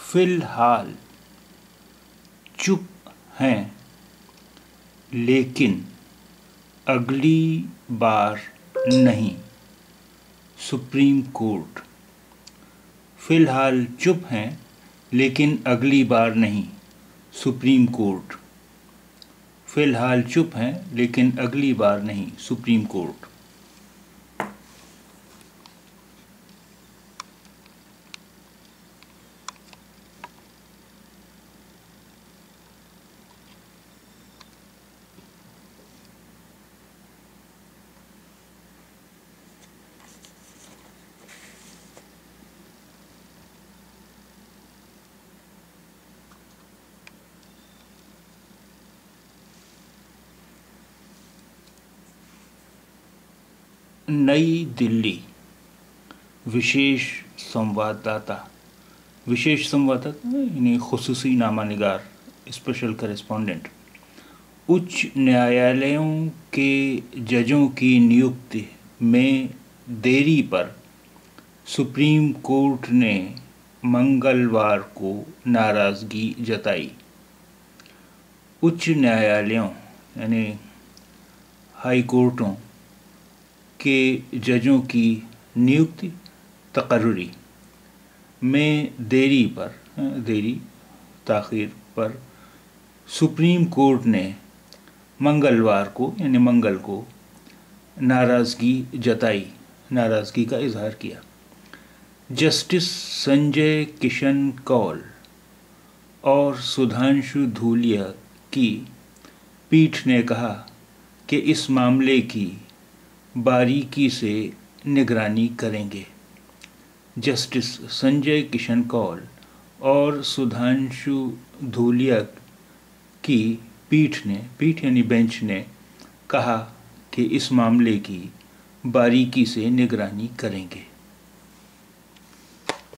फिलहाल चुप हैं लेकिन अगली बार नहीं। Supreme court. फिलहाल चुप हैं लेकिन अगली बार नहीं। Supreme court. फिलहाल चुप हैं लेकिन अगली बार नहीं। Supreme court. नई दिल्ली। विशेष संवाददाता यानी खुसूसी नामानिगार, स्पेशल करेस्पॉन्डेंट। उच्च न्यायालयों के जजों की नियुक्ति में देरी पर सुप्रीम कोर्ट ने मंगलवार को नाराज़गी जताई। उच्च न्यायालयों यानी हाई कोर्टों के जजों की नियुक्ति तकर्री में ताख़ीर पर सुप्रीम कोर्ट ने मंगलवार को यानी मंगल को नाराज़गी का इजहार किया। जस्टिस संजय किशन कौल और सुधांशु धूलिया की पीठ ने कहा कि इस मामले की बारीकी से निगरानी करेंगे। जस्टिस संजय किशन कौल और सुधांशु धूलिया की पीठ यानी बेंच ने कहा कि इस मामले की बारीकी से निगरानी करेंगे।